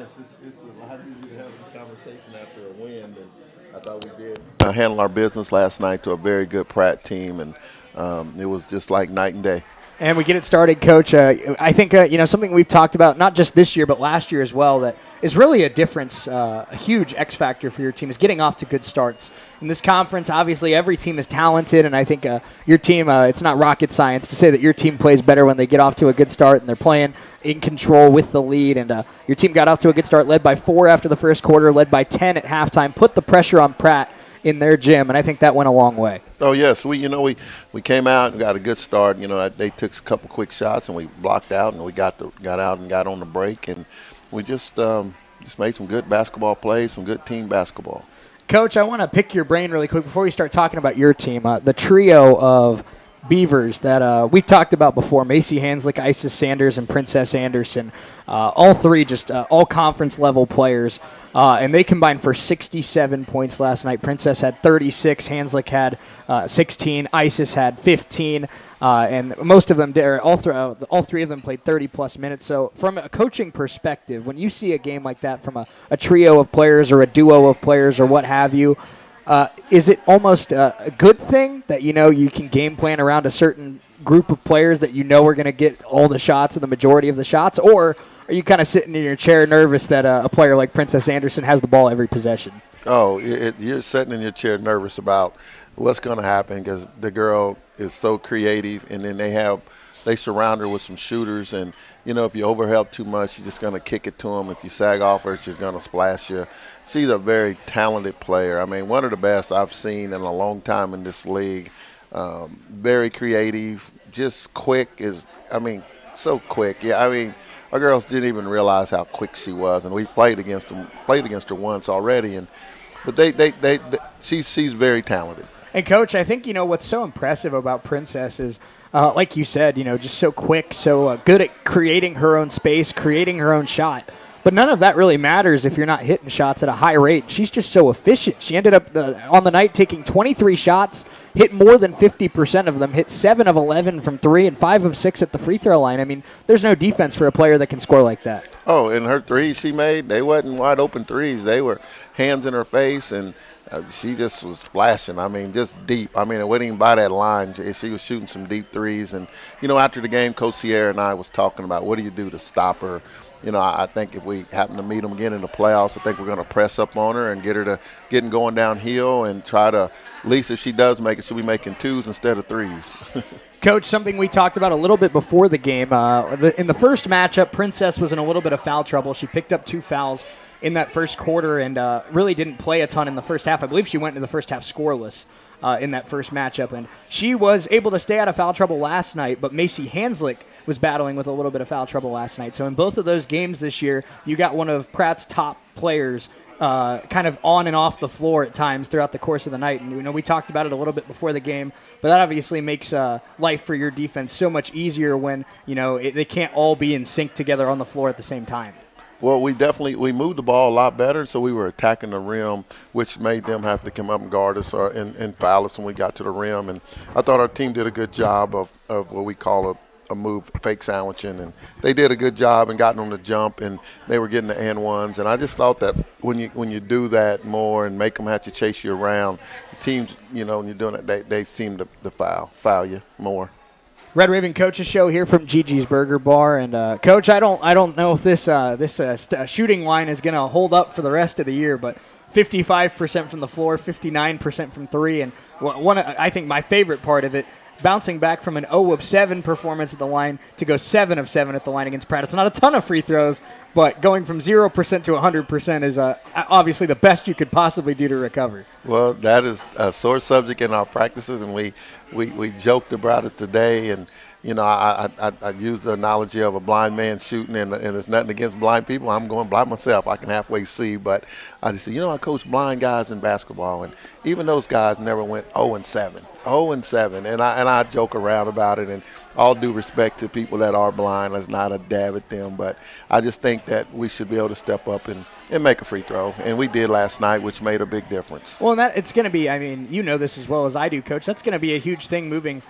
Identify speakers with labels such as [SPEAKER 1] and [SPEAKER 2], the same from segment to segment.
[SPEAKER 1] Yes, it's a lot easier to have this conversation after a win than I thought we did. Handle our business last night to a very good Pratt team, and it was just like night and day.
[SPEAKER 2] And we get it started, Coach. I think something we've talked about not just this year but last year as well that is really a difference, a huge X factor for your team is getting off to good starts. In this conference, obviously every team is talented, and I think your team, it's not rocket science to say that your team plays better when they get off to a good start and they're playing in control with the lead. And your team got off to a good start, led by 4 after the first quarter, led by 10 at halftime, put the pressure on Pratt in their gym, and I think that went a long way.
[SPEAKER 1] Oh yes, we came out and got a good start. They took a couple quick shots and we blocked out and we got out and got on the break, and we just made some good basketball plays, some good team basketball.
[SPEAKER 2] Coach, I want to pick your brain really quick before we start talking about your team. The trio of Beavers that we've talked about before, Macy Hanslick, Isis Sanders, and Princess Anderson, all three just all conference level players. And they combined for 67 points last night. Princess had 36, Hanslick had 16, Isis had 15, and most of them, all three of them played 30-plus minutes. So from a coaching perspective, when you see a game like that from a trio of players or a duo of players or what have you, is it almost a good thing that you can game plan around a certain group of players that are going to get all the shots or the majority of the shots, or are you kind of sitting in your chair nervous that a player like Princess Anderson has the ball every possession?
[SPEAKER 1] Oh, you're sitting in your chair nervous about what's going to happen because the girl is so creative, and then they surround her with some shooters, and if you overhelp too much, you're just going to kick it to them. If you sag off her, she's going to splash you. She's a very talented player. I mean, one of the best I've seen in a long time in this league. Very creative, just quick so quick. Yeah, I mean, our girls didn't even realize how quick she was, and we played against her once already, but she's very talented.
[SPEAKER 2] And Coach, I think what's so impressive about Princess is, like you said, just so quick, so good at creating her own space, creating her own shot. But none of that really matters if you're not hitting shots at a high rate. She's just so efficient. She ended up on the night taking 23 shots, hit more than 50% of them, hit 7 of 11 from 3 and 5 of 6 at the free throw line. I mean, there's no defense for a player that can score like that.
[SPEAKER 1] Oh, and her threes she made, they wasn't wide open threes. They were hands in her face, and she just was flashing. I mean, just deep. I mean, it wasn't even by that line. She was shooting some deep threes. And, after the game, Coach Sierra and I was talking about what do you do to stop her. I think if we happen to meet them again in the playoffs, I think we're going to press up on her and get her to getting going downhill and try to, at least if she does make it, she'll be making 2s instead of 3s.
[SPEAKER 2] Coach, something we talked about a little bit before the game. In the first matchup, Princess was in a little bit of foul trouble. She picked up 2 fouls in that first quarter and really didn't play a ton in the first half. I believe she went into the first half scoreless in that first matchup. And she was able to stay out of foul trouble last night, but Macy Hanslick was battling with a little bit of foul trouble last night. So in both of those games this year, you got one of Pratt's top players kind of on and off the floor at times throughout the course of the night. And we talked about it a little bit before the game, but that obviously makes life for your defense so much easier when they can't all be in sync together on the floor at the same time.
[SPEAKER 1] Well, we moved the ball a lot better, so we were attacking the rim, which made them have to come up and guard us and foul us when we got to the rim. And I thought our team did a good job of what we call a move, fake sandwiching, and they did a good job and gotten on the jump, and they were getting the and ones. And I just thought that when you do that more and make them have to chase you around, teams, when you're doing it, they seem to foul you more.
[SPEAKER 2] Red Raven Coach's Show here from Gigi's Burger Bar, and Coach, I don't know if this shooting line is going to hold up for the rest of the year, but 55% from the floor, 59% from 3, and I think my favorite part of it, bouncing back from an 0 of 7 performance at the line to go 7 of 7 at the line against Pratt. It's not a ton of free throws, but going from 0% to 100% is obviously the best you could possibly do to recover.
[SPEAKER 1] Well, that is a sore subject in our practices, and we joked about it today. And I use the analogy of a blind man shooting, and there's nothing against blind people. I'm going blind myself. I can halfway see, but I just say, I coach blind guys in basketball, and even those guys never went 0 and 7. 0 and 7, and I joke around about it, and all due respect to people that are blind, that's not a dab at them, but I just think that we should be able to step up and make a free throw, and we did last night, which made a big difference.
[SPEAKER 2] Well, and it's going to be, this as well as I do, Coach, that's going to be a huge thing moving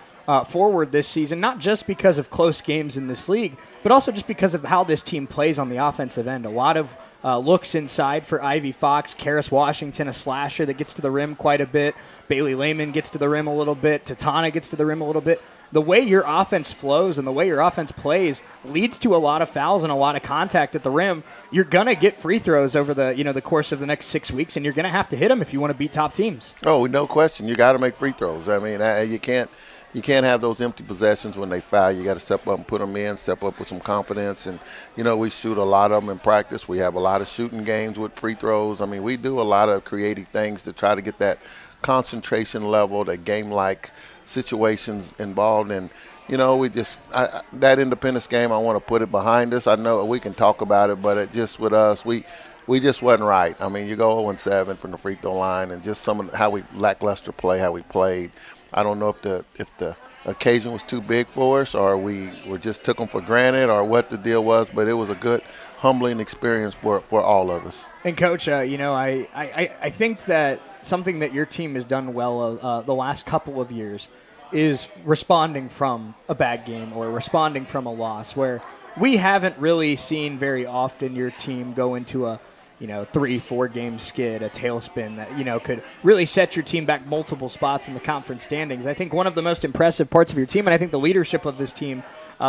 [SPEAKER 2] forward this season, not just because of close games in this league, but also just because of how this team plays on the offensive end. A lot of looks inside for Ivy Fox. Karis Washington, a slasher that gets to the rim quite a bit. Bailey Lehman gets to the rim a little bit. Tatana gets to the rim a little bit. The way your offense flows and the way your offense plays leads to a lot of fouls and a lot of contact at the rim. You're going to get free throws over the course of the next 6 weeks, and you're going to have to hit them if you want to beat top teams.
[SPEAKER 1] Oh, no question. You got to make free throws. I mean, you can't have those empty possessions when they foul. You got to step up and put them in, step up with some confidence. And, we shoot a lot of them in practice. We have a lot of shooting games with free throws. I mean, we do a lot of creative things to try to get that concentration level, that game-like situations involved. And, that Independence game, I want to put it behind us. I know we can talk about it, but it just with us, we just wasn't right. I mean, you go 0-7 from the free throw line, and just some of how we lackluster play, how we played. I don't know if the occasion was too big for us, or we just took them for granted, or what the deal was. But it was a good, humbling experience for all of us.
[SPEAKER 2] And Coach, I think that something that your team has done well the last couple of years is responding from a bad game or responding from a loss, where we haven't really seen very often your team go into a 3-4 game skid, a tailspin that, could really set your team back multiple spots in the conference standings. I think one of the most impressive parts of your team, and I think the leadership of this team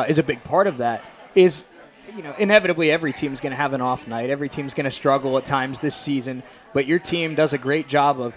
[SPEAKER 2] is a big part of that, is, inevitably every team's going to have an off night. Every team's going to struggle at times this season, but your team does a great job of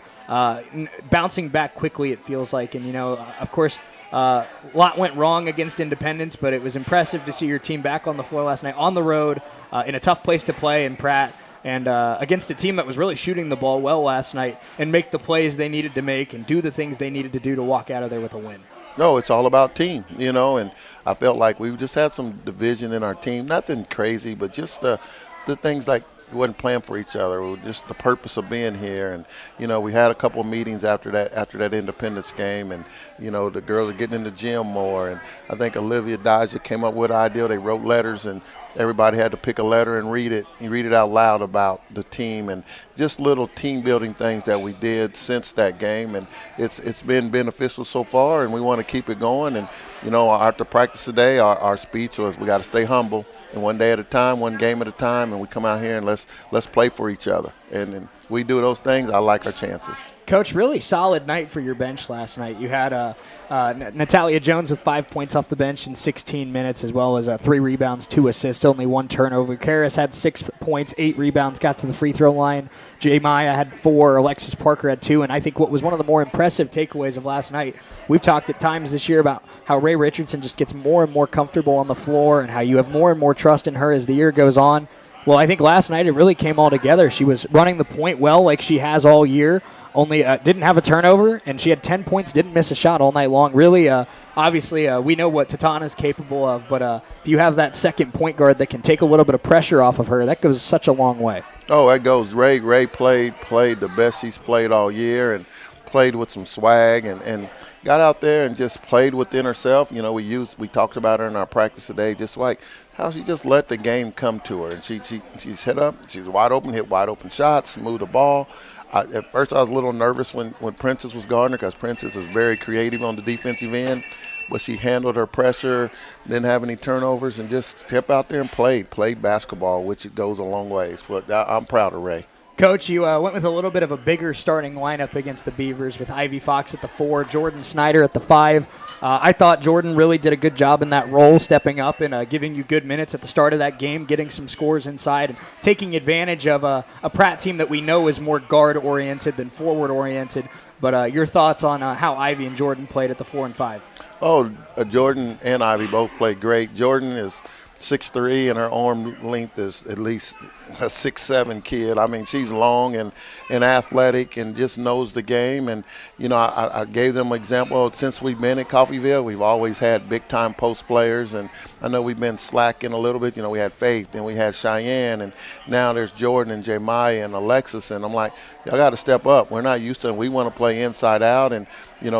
[SPEAKER 2] bouncing back quickly, it feels like. And, of course, a lot went wrong against Independence, but it was impressive to see your team back on the floor last night on the road in a tough place to play in Pratt. And against a team that was really shooting the ball well last night and make the plays they needed to make and do the things they needed to do to walk out of there with a win.
[SPEAKER 1] No, it's all about team, and I felt like we just had some division in our team. Nothing crazy, but just the things like we wasn't playing for each other. It was just the purpose of being here. And, we had a couple of meetings after that Independence game. And, the girls are getting in the gym more. And I think Olivia Dodger came up with an idea. They wrote letters, and everybody had to pick a letter and read it out loud about the team, and just little team building things that we did since that game. And it's been beneficial so far, and we want to keep it going. And, after practice today, our speech was we got to stay humble. And one day at a time, one game at a time, and we come out here and let's play for each other. And we do those things, I like our chances.
[SPEAKER 2] Coach, really solid night for your bench last night. You had Natalia Jones with 5 points off the bench in 16 minutes, as well as 3 rebounds, 2 assists, only 1 turnover. Karis had 6 points, 8 rebounds, got to the free throw line. J. Maya had 4, Alexis Parker had 2, and I think what was one of the more impressive takeaways of last night, we've talked at times this year about how Ray Richardson just gets more and more comfortable on the floor and how you have more and more trust in her as the year goes on. Well, I think last night it really came all together. She was running the point well like she has all year, only didn't have a turnover, and she had 10 points, didn't miss a shot all night long. Really, obviously, we know what Tatana's capable of, but if you have that second point guard that can take a little bit of pressure off of her, that goes such a long way.
[SPEAKER 1] Oh, that goes. Ray played the best she's played all year, and played with some swag, and got out there and just played within herself. We talked about her in our practice today, just like how she just let the game come to her. And she's hit up, she's wide open, hit wide open shots, moved the ball. At first I was a little nervous when Princess was guarding her, because Princess is very creative on the defensive end, but she handled her pressure, didn't have any turnovers, and just kept out there and played basketball, which it goes a long ways. But I'm proud of Ray.
[SPEAKER 2] Coach, you went with a little bit of a bigger starting lineup against the Beavers with Ivy Fox at the 4, Jordan Snyder at the 5. I thought Jordan really did a good job in that role, stepping up and giving you good minutes at the start of that game, getting some scores inside, and taking advantage of a Pratt team that we know is more guard-oriented than forward-oriented. But your thoughts on how Ivy and Jordan played at the 4 and 5?
[SPEAKER 1] Oh, Jordan and Ivy both played great. Jordan is 6'3", and her arm length is at least a 6'7" kid. I mean, she's long and athletic and just knows the game. And, I gave them an example. Since we've been at Coffeyville, we've always had big-time post players. And I know we've been slacking a little bit. We had Faith, then we had Cheyenne, and now there's Jordan and Jemiah and Alexis. And I'm like, y'all got to step up. We're not used to it. We want to play inside out. And,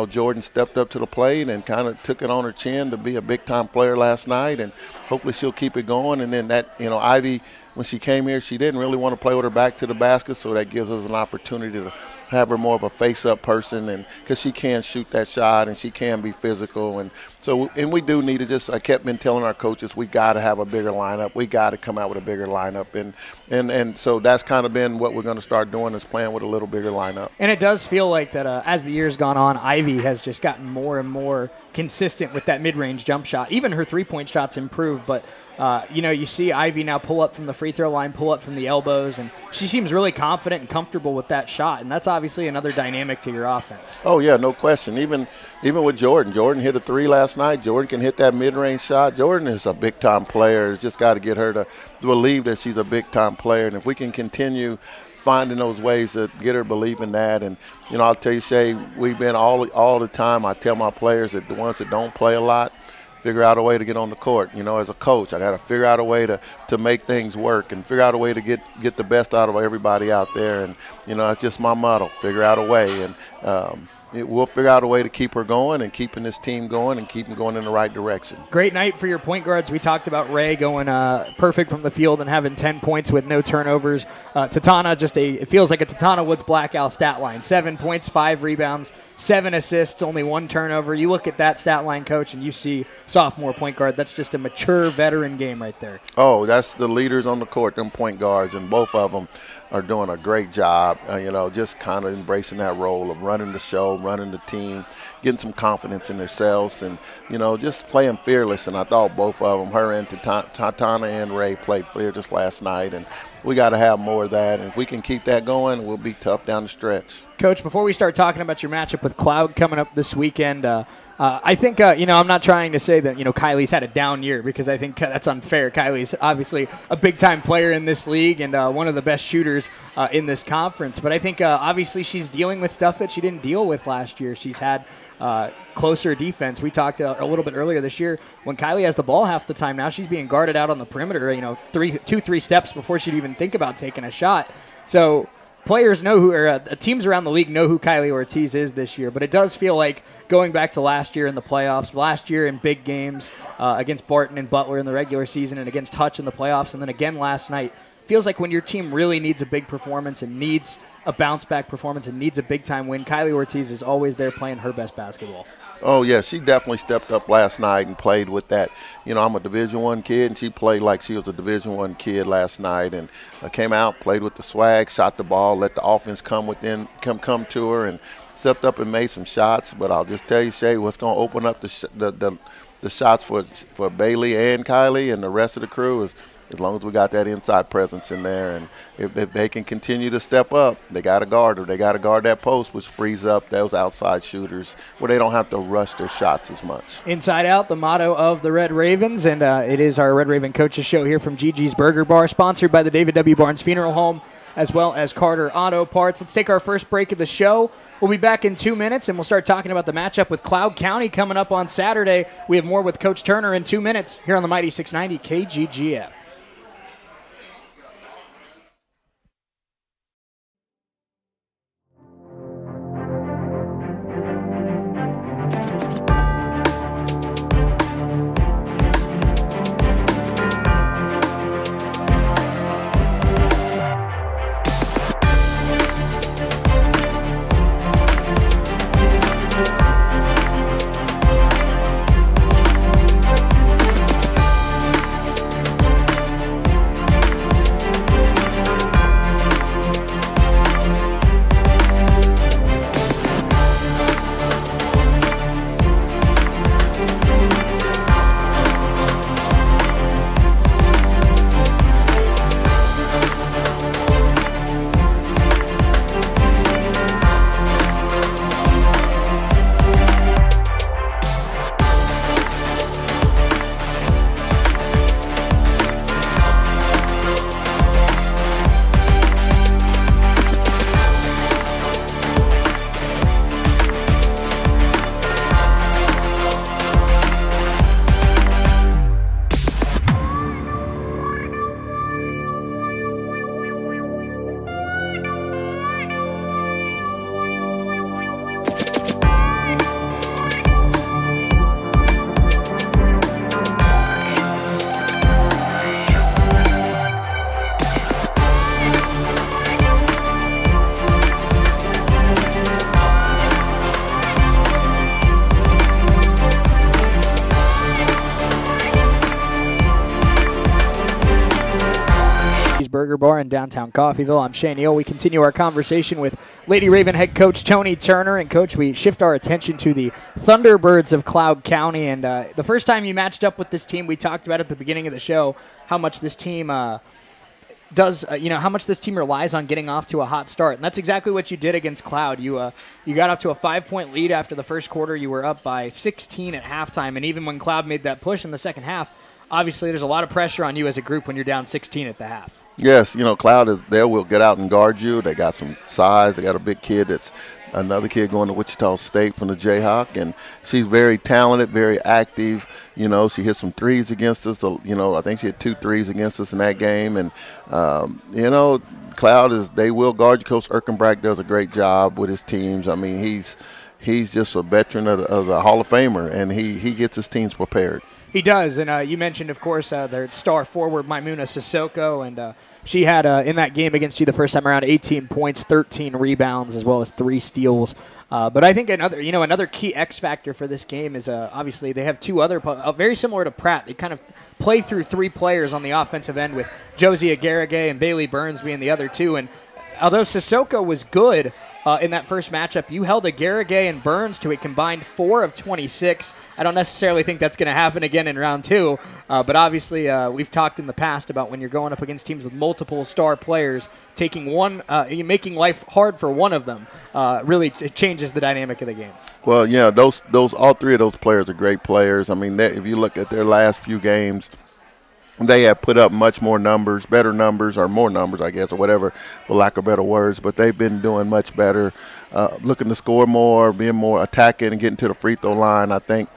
[SPEAKER 1] Jordan stepped up to the plate and kind of took it on her chin to be a big-time player last night. And hopefully she'll keep it going. And then Ivy, when she came here, she didn't really want to play with her back to the basket, so that gives us an opportunity have her more of a face-up person, and because she can shoot that shot and she can be physical. And so, and we do need to just, I kept been telling our coaches, we got to have a bigger lineup. We got to come out with a bigger lineup. And so that's kind of been what we're going to start doing, is playing with a little bigger lineup.
[SPEAKER 2] And it does feel like that as the year's gone on, Ivy has just gotten more and more consistent with that mid-range jump shot. Even her three-point shots improved, but you see Ivy now pull up from the free throw line, pull up from the elbows, and she seems really confident and comfortable with that shot, and that's obviously another dynamic to your offense.
[SPEAKER 1] Oh, yeah, no question. Even with Jordan. Jordan hit a three last night. Jordan can hit that mid-range shot. Jordan is a big-time player. It's just got to get her to believe that she's a big-time player, and if we can continue finding those ways to get her believing that. And, I'll tell you, Shay, we've been all the time, I tell my players that the ones that don't play a lot, figure out a way to get on the court. As a coach, I got to figure out a way to make things work and figure out a way to get the best out of everybody out there. And, it's just my motto, figure out a way. And we'll figure out a way to keep her going and keeping this team going and keep them going in the right direction.
[SPEAKER 2] Great night for your point guards. We talked about Ray going perfect from the field and having 10 points with no turnovers. Tatana, it feels like a Tatana Woods Blackout stat line. 7 points, 5 rebounds, 7 assists, only 1 turnover. You look at that stat line, Coach, and you see sophomore point guard. That's just a mature veteran game right there.
[SPEAKER 1] Oh, that's the leaders on the court, them point guards, and both of them are doing a great job, just kind of embracing that role of running the show, running the team, getting some confidence in themselves, and, just playing fearless. And I thought both of them, her and Tatana and Ray, played fearless last night, and we got to have more of that. And if we can keep that going, we'll be tough down the stretch.
[SPEAKER 2] Coach, before we start talking about your matchup with Cloud coming up this weekend, I think, I'm not trying to say that, Kylie's had a down year, because I think that's unfair. Kylie's obviously a big-time player in this league and one of the best shooters in this conference. But I think, obviously, she's dealing with stuff that she didn't deal with last year. She's had closer defense. We talked a little bit earlier this year. When Kylie has the ball half the time now, she's being guarded out on the perimeter, 3 steps before she'd even think about taking a shot. So players know teams around the league know who Kylie Ortiz is this year, but it does feel like going back to last year in the playoffs, last year in big games against Barton and Butler in the regular season and against Hutch in the playoffs, and then again last night, feels like when your team really needs a big performance and needs a bounce-back performance and needs a big-time win, Kylie Ortiz is always there playing her best basketball.
[SPEAKER 1] Oh, yeah, she definitely stepped up last night and played with that. I'm a Division I kid, and she played like she was a Division I kid last night, and came out, played with the swag, shot the ball, let the offense come to her, and stepped up and made some shots. But I'll just tell you, Shay, what's going to open up the shots for Bailey and Kylie and the rest of the crew is as long as we got that inside presence in there. And if they can continue to step up, they got to guard her. They got to guard that post, which frees up those outside shooters where they don't have to rush their shots as much.
[SPEAKER 2] Inside Out, the motto of the Red Ravens, and it is our Red Raven Coaches Show here from Gigi's Burger Bar, sponsored by the David W. Barnes Funeral Home, as well as Carter Auto Parts. Let's take our first break of the show. We'll be back in 2 minutes, and we'll start talking about the matchup with Cloud County coming up on Saturday. We have more with Coach Turner in 2 minutes here on the Mighty 690 KGGF. Burger Bar in downtown Coffeyville. I'm Shane Neal. We continue our conversation with Lady Raven head coach Tony Turner. And, Coach, we shift our attention to the Thunderbirds of Cloud County. And the first time you matched up with this team, we talked about at the beginning of the show how much this team how much this team relies on getting off to a hot start. And that's exactly what you did against Cloud. You got up to a 5-point lead after the first quarter. You were up by 16 at halftime. And even when Cloud made that push in the second half, obviously there's a lot of pressure on you as a group when you're down 16 at the half.
[SPEAKER 1] Yes, Cloud they will get out and guard you. They got some size. They got a big kid that's another kid going to Wichita State from the Jayhawk, and she's very talented, very active. She hit some threes against us. I think she hit 2 threes against us in that game. And, Cloud they will guard you. Coach Erkenbrack does a great job with his teams. I mean, he's just a veteran of the Hall of Famer, and he gets his teams prepared.
[SPEAKER 2] He does, and you mentioned, of course, their star forward, Maimuna Sissoko, and she had, in that game against you the first time around, 18 points, 13 rebounds, as well as 3 steals. But I think another key X factor for this game is obviously they have 2 other, very similar to Pratt. They kind of play through 3 players on the offensive end, with Josie Agaragay and Bailey Burns being the other 2. And although Sissoko was good in that first matchup, you held Agaragay and Burns to a combined 4 of 26. I don't necessarily think that's going to happen again in round 2, but obviously we've talked in the past about when you're going up against teams with multiple star players, making life hard for one of them really changes the dynamic of the game.
[SPEAKER 1] Well, yeah, those all 3 of those players are great players. I mean, if you look at their last few games, they have put up much more numbers, better numbers, or more numbers, I guess, or whatever, for lack of better words. But they've been doing much better, looking to score more, being more attacking, and getting to the free throw line. I think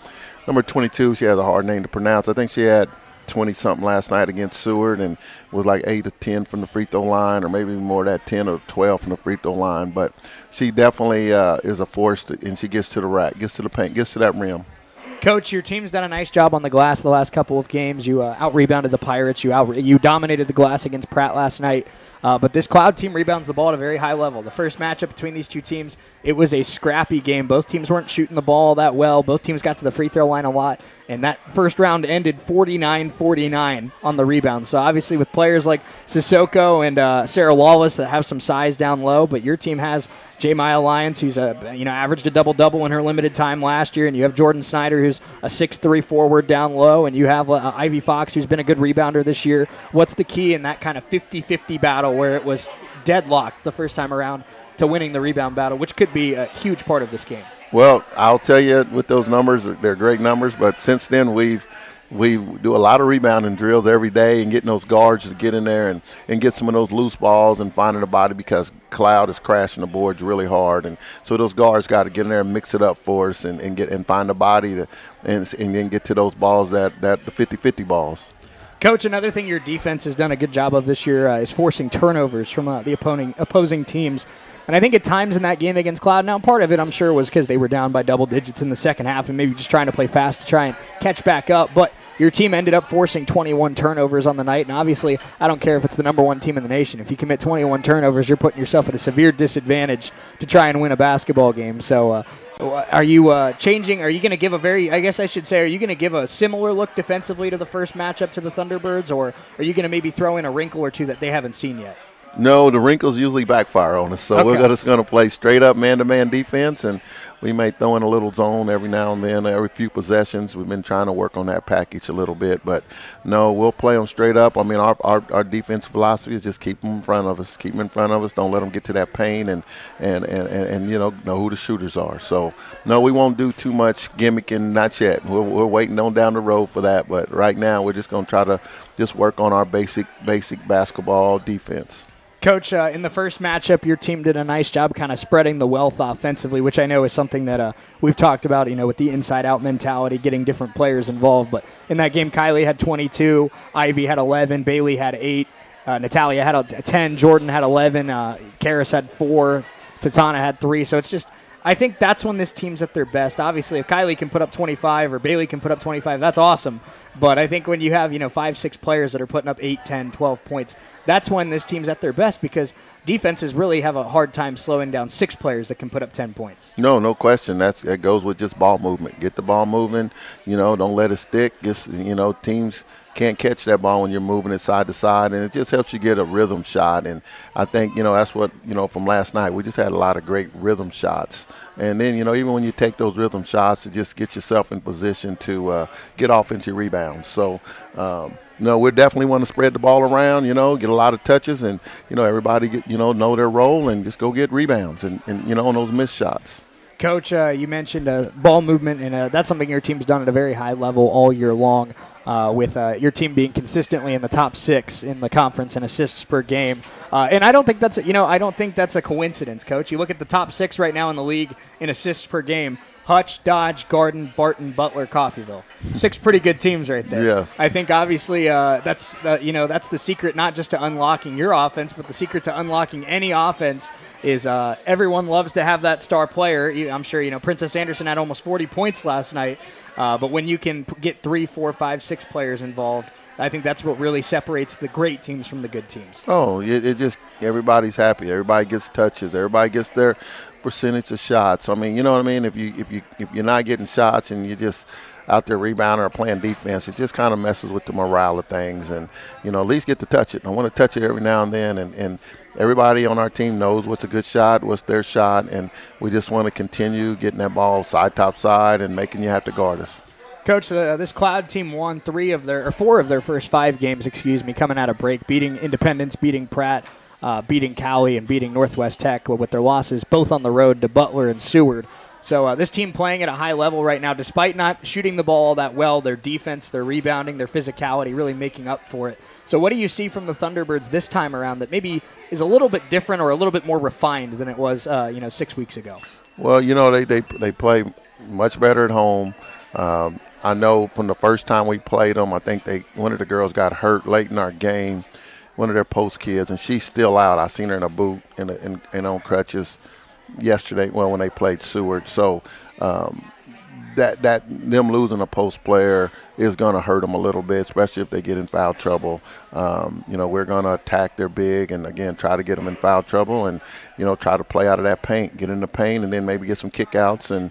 [SPEAKER 1] number 22, she has a hard name to pronounce. I think she had 20-something last night against Seward and was like 8 or 10 from the free throw line, or maybe more than that, 10 or 12 from the free throw line. But she definitely is a force, and she gets to the rack, gets to the paint, gets to that rim.
[SPEAKER 2] Coach, your team's done a nice job on the glass the last couple of games. You out-rebounded the Pirates. You dominated the glass against Pratt last night. But this Cloud team rebounds the ball at a very high level. The first matchup between these 2 teams, it was a scrappy game. Both teams weren't shooting the ball that well. Both teams got to the free throw line a lot. And that first round ended 49-49 on the rebound. So obviously with players like Sissoko and Sarah Wallace that have some size down low, but your team has J. Maya Lyons, who's averaged a double-double in her limited time last year, and you have Jordan Snyder, who's a 6'3" forward down low, and you have Ivy Fox, who's been a good rebounder this year. What's the key in that kind of 50-50 battle where it was deadlocked the first time around to winning the rebound battle, which could be a huge part of this game?
[SPEAKER 1] Well, I'll tell you, with those numbers, they're great numbers, but since then we do a lot of rebounding drills every day and getting those guards to get in there and get some of those loose balls and finding a body, because Cloud is crashing the boards really hard. And so those guards got to get in there and mix it up for us and find a body and then get to those balls, the 50-50 balls.
[SPEAKER 2] Coach, another thing your defense has done a good job of this year is forcing turnovers from the opposing teams. And I think at times in that game against Cloud, now part of it I'm sure was because they were down by double digits in the second half and maybe just trying to play fast to try and catch back up. But your team ended up forcing 21 turnovers on the night. And obviously, I don't care if it's the number 1 team in the nation. If you commit 21 turnovers, you're putting yourself at a severe disadvantage to try and win a basketball game. So are you changing? Are you going to give are you going to give a similar look defensively to the first matchup to the Thunderbirds? Or are you going to maybe throw in a wrinkle or 2 that they haven't seen yet?
[SPEAKER 1] No, the wrinkles usually backfire on us. So
[SPEAKER 2] okay.
[SPEAKER 1] We're just going to play straight up man-to-man defense, and we may throw in a little zone every now and then, every few possessions. We've been trying to work on that package a little bit. But, no, we'll play them straight up. I mean, our defensive philosophy is just keep them in front of us. Keep them in front of us. Don't let them get to that paint and know who the shooters are. So, no, we won't do too much gimmicking, not yet. We're waiting on down the road for that. But right now we're just going to try to just work on our basic basketball defense.
[SPEAKER 2] Coach, in the first matchup, your team did a nice job kind of spreading the wealth offensively, which I know is something that we've talked about, with the inside-out mentality, getting different players involved. But in that game, Kylie had 22, Ivy had 11, Bailey had 8, Natalia had 10, Jordan had 11, Karis had 4, Tatana had 3. So it's just, I think that's when this team's at their best. Obviously, if Kylie can put up 25 or Bailey can put up 25, that's awesome. But I think when you have, 5, 6 players that are putting up 8, 10, 12 points, that's when this team's at their best, because defenses really have a hard time slowing down 6 players that can put up 10 points.
[SPEAKER 1] No question. That goes with just ball movement. Get the ball moving. Don't let it stick. Just teams can't catch that ball when you're moving it side to side, and it just helps you get a rhythm shot. And I think that's what from last night. We just had a lot of great rhythm shots. And then even when you take those rhythm shots, it just get yourself in position to get offensive rebounds. So. We definitely want to spread the ball around, get a lot of touches, and, everybody know their role and just go get rebounds and on those missed shots.
[SPEAKER 2] Coach, you mentioned ball movement, and that's something your team's done at a very high level all year long, with your team being consistently in the top 6 in the conference in assists per game. And I don't think that's a coincidence, Coach. You look at the top 6 right now in the league in assists per game. Hutch, Dodge, Garden, Barton, Butler, Coffeyville. 6 pretty good teams right there.
[SPEAKER 1] Yes.
[SPEAKER 2] I think obviously that's the secret, not just to unlocking your offense, but the secret to unlocking any offense is everyone loves to have that star player. I'm sure Princess Anderson had almost 40 points last night, but when you can get 3, 4, 5, 6 players involved, I think that's what really separates the great teams from the good teams.
[SPEAKER 1] Oh, it just everybody's happy. Everybody gets touches. Everybody gets their percentage of shots. I mean, you know what I mean? If you're not getting shots and you're just out there rebounding or playing defense, it just kind of messes with the morale of things. And at least get to touch it. I want to touch it every now and then. And everybody on our team knows what's a good shot, what's their shot, and we just want to continue getting that ball side top side and making you have to guard us.
[SPEAKER 2] Coach, this Cloud team won 4 of their first 5 games, coming out of break, beating Independence, beating Pratt, beating Cowley, and beating Northwest Tech with their losses both on the road to Butler and Seward. So this team playing at a high level right now, despite not shooting the ball all that well, their defense, their rebounding, their physicality really making up for it. So what do you see from the Thunderbirds this time around that maybe is a little bit different or a little bit more refined than it was 6 weeks ago?
[SPEAKER 1] Well, they play much better at home. I know from the first time we played them, I think one of the girls got hurt late in our game, one of their post kids, and she's still out. I seen her in a boot and on crutches yesterday. Well, when they played Seward, so that them losing a post player is going to hurt them a little bit, especially if they get in foul trouble. We're going to attack their big and again try to get them in foul trouble and try to play out of that paint, get in the paint, and then maybe get some kickouts, and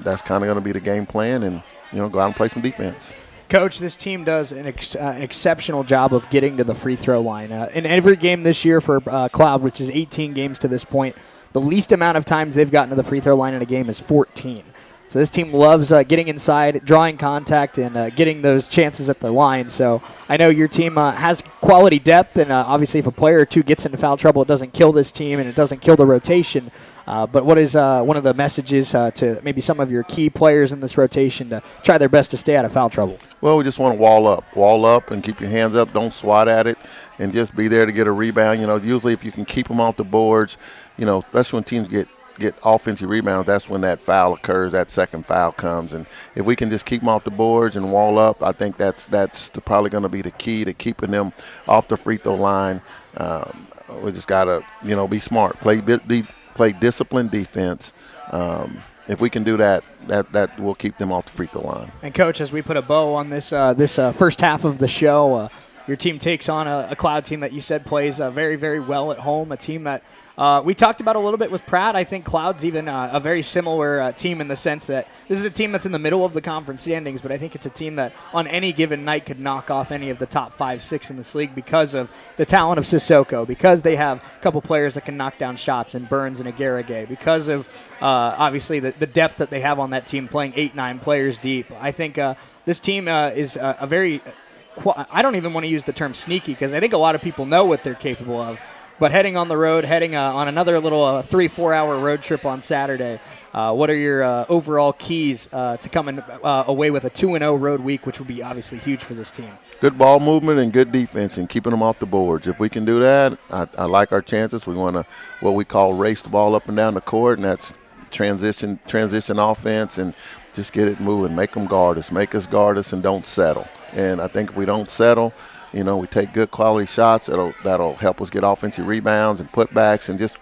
[SPEAKER 1] that's kind of going to be the game plan, and go out and play some defense.
[SPEAKER 2] Coach, this team does an exceptional job of getting to the free throw line. In every game this year for Cloud, which is 18 games to this point, the least amount of times they've gotten to the free throw line in a game is 14. So this team loves getting inside, drawing contact, and getting those chances at the line. So I know your team has quality depth, and obviously if a player or two gets into foul trouble, it doesn't kill this team and it doesn't kill the rotation. But what is one of the messages to maybe some of your key players in this rotation to try their best to stay out of foul trouble?
[SPEAKER 1] Well, we just want to wall up and keep your hands up. Don't swat at it and just be there to get a rebound. Usually if you can keep them off the boards, especially when teams get offensive rebounds, that's when that foul occurs, that second foul comes. And if we can just keep them off the boards and wall up, I think that's probably going to be the key to keeping them off the free throw line. We just got to, be smart, play disciplined defense. If we can do that will keep them off the free throw line.
[SPEAKER 2] And, Coach, as we put a bow on this first half of the show, your team takes on a Cloud team that you said plays very, very well at home, a team that we talked about a little bit with Pratt. I think Cloud's even a very similar team in the sense that this is a team that's in the middle of the conference standings, but I think it's a team that on any given night could knock off any of the top 5, 6 in this league because of the talent of Sissoko, because they have a couple players that can knock down shots in Burns and Agaragay, because of obviously the depth that they have on that team playing 8, 9 players deep. I think this team is a very I don't even want to use the term sneaky because I think a lot of people know what they're capable of. But heading on the road, heading on another little 3-4 hour road trip on Saturday, what are your overall keys to coming away with a 2-0 road week, which would be obviously huge for this team?
[SPEAKER 1] Good ball movement and good defense and keeping them off the boards. If we can do that, I like our chances. We want to what we call race the ball up and down the court, and that's transition offense, and just get it moving. Make them guard us. Make us guard us and don't settle. And I think if we don't settle, we take good quality shots that'll help us get offensive rebounds and putbacks, and just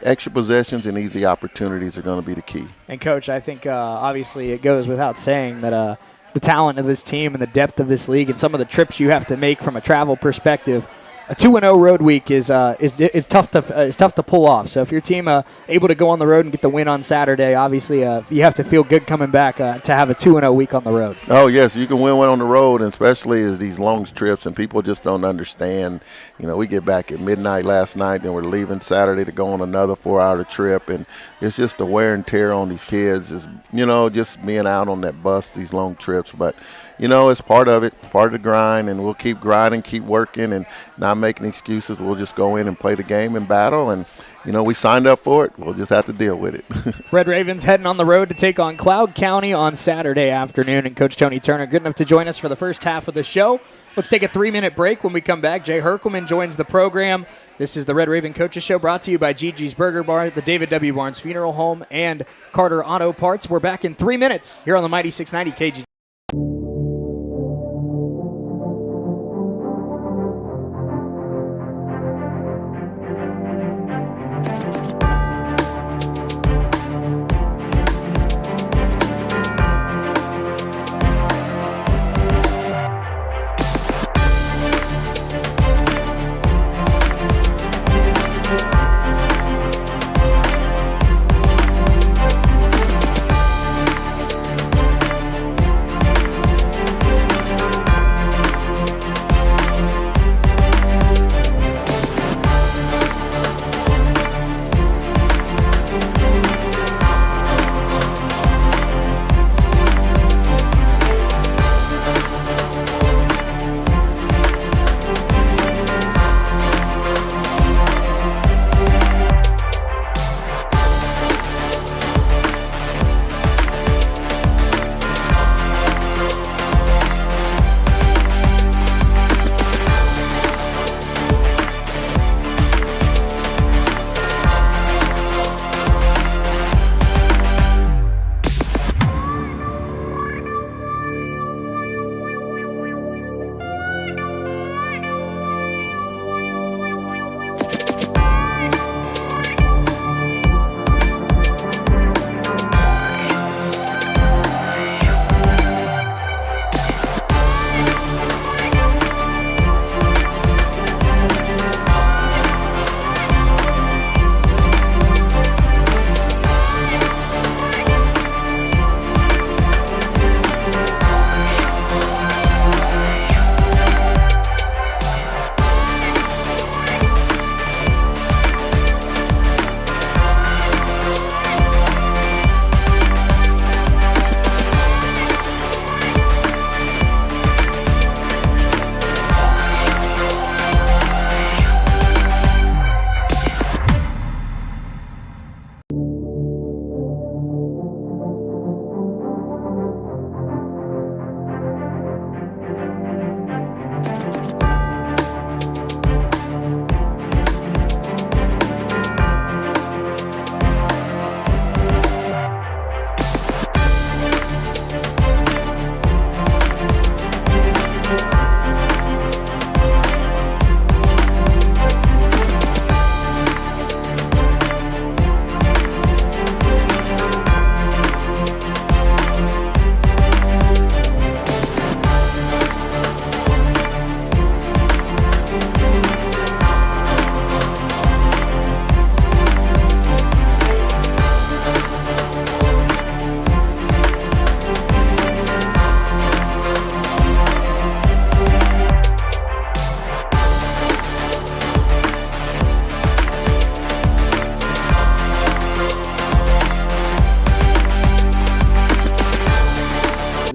[SPEAKER 1] extra possessions and easy opportunities are going to be the key.
[SPEAKER 2] And, Coach, I think obviously it goes without saying that the talent of this team and the depth of this league and some of the trips you have to make from a travel perspective a 2-0 road week is tough to pull off. So if your team able to go on the road and get the win on Saturday, obviously you have to feel good coming back to have a 2-0 week on the road.
[SPEAKER 1] Oh yes, you can win one on the road, and especially as these long trips, and people just don't understand. We get back at midnight last night, and we're leaving Saturday to go on another 4-hour trip, and it's just the wear and tear on these kids. Is just being out on that bus, these long trips, but. It's part of it, part of the grind, and we'll keep grinding, keep working, and not making excuses. We'll just go in and play the game and battle, and, we signed up for it. We'll just have to deal with it.
[SPEAKER 2] Red Ravens heading on the road to take on Cloud County on Saturday afternoon, and Coach Tony Turner good enough to join us for the first half of the show. Let's take a 3-minute break. When we come back, Jay Herkelman joins the program. This is the Red Raven Coaches Show brought to you by Gigi's Burger Bar, the David W. Barnes Funeral Home, and Carter Auto Parts. We're back in 3 minutes here on the Mighty 690 KGGF.